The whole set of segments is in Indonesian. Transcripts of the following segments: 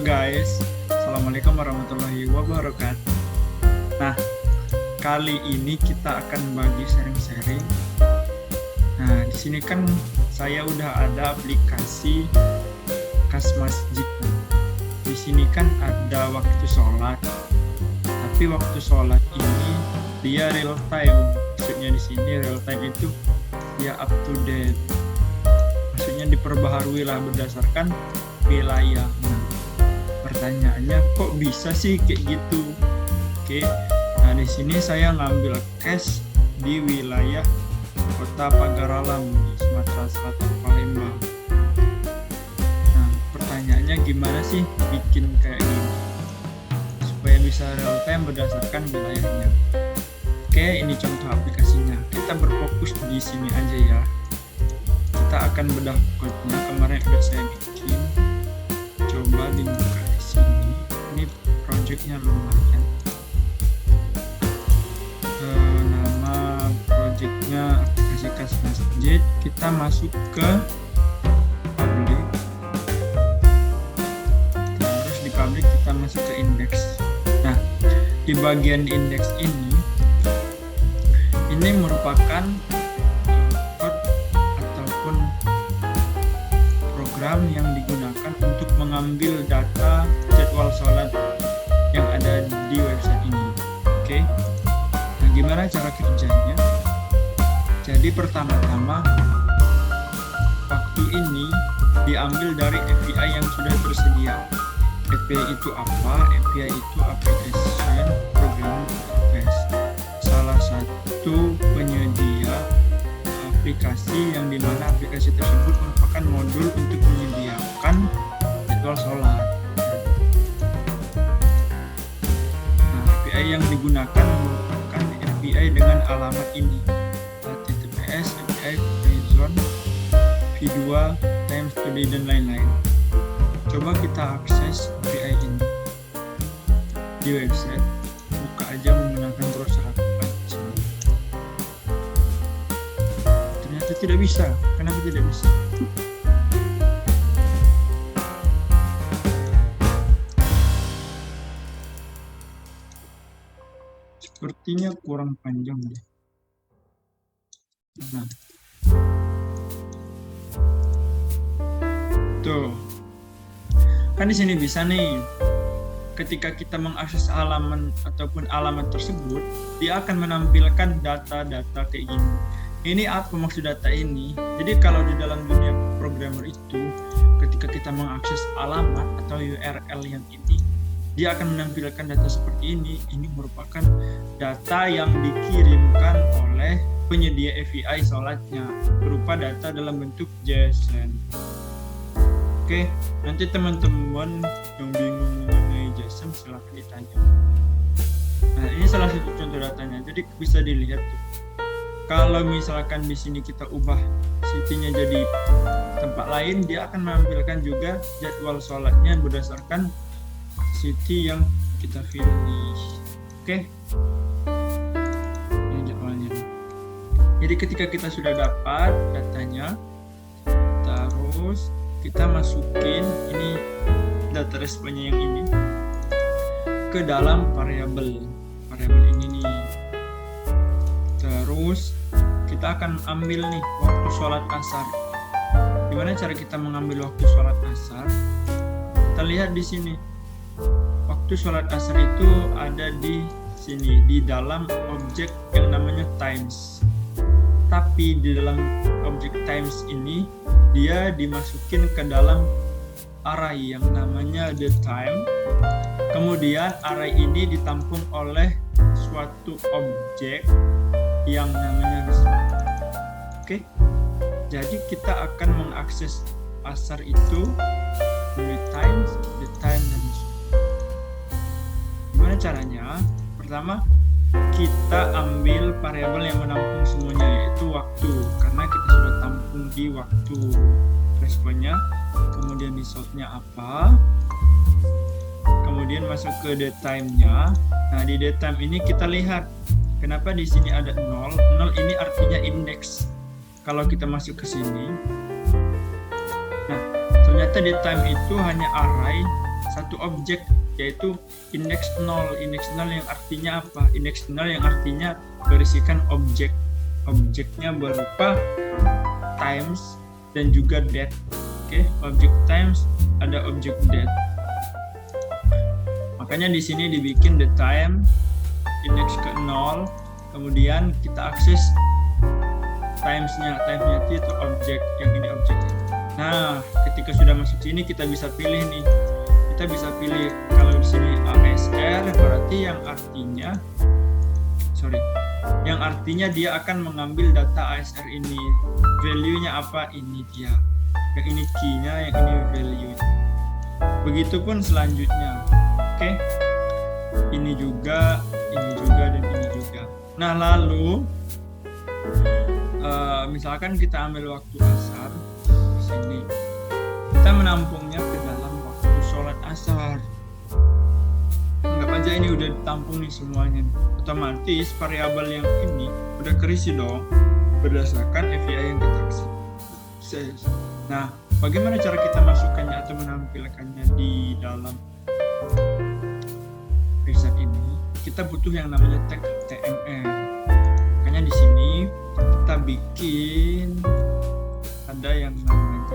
guys, Assalamualaikum warahmatullahi wabarakatuh. Nah, kali ini kita akan bagi sharing-sharing. Nah, di sini kan saya udah ada aplikasi Kas Masjid. Di sini kan ada waktu sholat, tapi waktu sholat ini dia real time. Maksudnya di sini real time itu dia up to date. Maksudnya diperbaharui lah berdasarkan wilayah. Nah, pertanyaannya kok bisa sih kayak gitu? Oke, nah di sini saya ngambil case di wilayah Kota Pagaralam di Sumatera Selatan, Palembang. Nah, pertanyaannya gimana sih bikin kayak gini supaya bisa real time berdasarkan wilayahnya? Oke, ini contoh aplikasinya. Kita berfokus di sini aja ya. Kita akan bedah code-nya. Kemarin udah saya bikin. Coba dibuka di sini. Ini project-nya lumayan. Nama project-nya aplikasi Kas Masjid. Kita masuk ke public. Terus di public kita masuk ke index. Nah, di bagian index ini merupakan code ataupun program yang digunakan untuk mengambil data jadwal sholat yang ada di website ini. Oke. Nah, gimana cara kerjanya? Jadi pertama-tama waktu ini diambil dari API yang sudah tersedia. API itu apa? API itu Application Programming Interface. Salah satu penyedia aplikasi yang dimana aplikasi tersebut merupakan modul untuk menyediakan jadwal sholat. Nah, API yang digunakan merupakan API dengan alamat ini: HTTPS, API Horizon, V2, Time Study, dan lain-lain. Coba kita akses API ini di website. Buka aja menggunakan browser apa. Ternyata tidak bisa. Kenapa tidak bisa? Sepertinya kurang panjang deh. Nah, tuh, kan di sini bisa nih. Ketika kita mengakses halaman ataupun alamat tersebut, dia akan menampilkan data-data kayak gini. Ini apa maksud data ini? Jadi kalau di dalam dunia programmer itu, ketika kita mengakses alamat atau URL yang ini, dia akan menampilkan data seperti ini. Ini merupakan data yang dikirimkan oleh penyedia API sholatnya, berupa data dalam bentuk JSON. Oke, nanti teman-teman yang bingung mengenai JSON silahkan ditanya. Nah, ini salah satu contoh datanya. Jadi bisa dilihat tuh. Kalau misalkan di sini kita ubah city-nya jadi tempat lain, dia akan menampilkan juga jadwal sholatnya berdasarkan city yang kita pilih. Oke. Ini jadwalnya. Jadi ketika kita sudah dapat datanya, terus kita masukin ini data responnya yang ini ke dalam variabel ini nih. Terus kita akan ambil nih waktu sholat asar. Gimana cara kita mengambil waktu sholat asar? Kita lihat di sini. Waktu sholat asar itu ada di sini di dalam objek yang namanya times. Tapi di dalam objek times ini dia dimasukin ke dalam array yang namanya the time. Kemudian array ini ditampung oleh suatu objek yang namanya result. Oke. Jadi kita akan mengakses asar itu melalui times, the time, dan result. Gimana caranya? Pertama, kita ambil variabel yang menampung semuanya, yaitu waktu, karena kita sudah tampung di waktu responnya. Kemudian resultnya apa, kemudian masuk ke datetime-nya. Nah, di datetime ini kita lihat kenapa di sini ada 0. 0 ini artinya indeks. Kalau kita masuk ke sini, nah ternyata datetime itu hanya array satu objek, yaitu indeks 0. Indeks 0 yang artinya apa? Indeks 0 yang artinya berisikan objek. Objeknya berupa times dan juga date. Oke, objek times, ada objek date. Makanya di sini dibikin the time indeks ke 0, kemudian kita akses timesnya itu objek, yang ini objeknya. Nah, ketika sudah masuk sini kita bisa pilih nih. Kita bisa pilih kalau di sini ASR berarti yang artinya dia akan mengambil data ASR ini. Value-nya apa? Ini dia. Yang ini key-nya, yang ini value-nya. Begitupun selanjutnya. Oke. Ini juga, dan ini juga. Nah, lalu misalkan kita ambil waktu asar di sini. Kita menampungnya ke dalam waktu sholat asar. Anggap aja ini udah ditampung nih semuanya. Otomatis variabel yang ini udah keisi dong berdasarkan API yang kita akses. Nah, bagaimana cara kita masukkannya atau menampilkannya di dalam riset ini? Kita butuh yang namanya tag HTML. Makanya di sini kita bikin ada yang namanya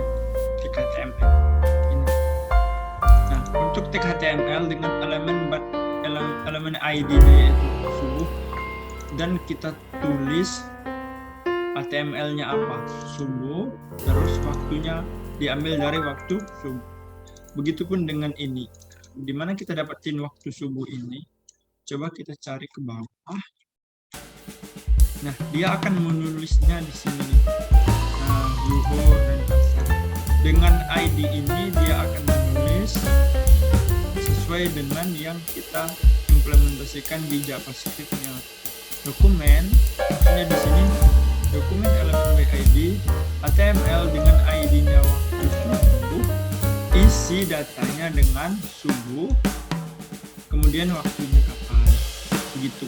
tag HTML ini. Nah, untuk tag HTML dengan elemen ID-nya yaitu subuh, dan kita tulis HTML-nya apa? Subuh, terus waktunya diambil dari waktu subuh. Begitupun dengan ini. Di mana kita dapatin waktu subuh ini? Coba kita cari ke bawah. Nah, dia akan menulisnya di sini. Nah, zuhur dan asar. Dengan ID ini dia akan menulis sesuai dengan yang kita implementasikan di JavaScript-nya. Dokumen, maksudnya di sini dokumen elemen by ID, HTML dengan ID-nya waktu subuh, isi datanya dengan subuh, kemudian waktunya kapan, begitu.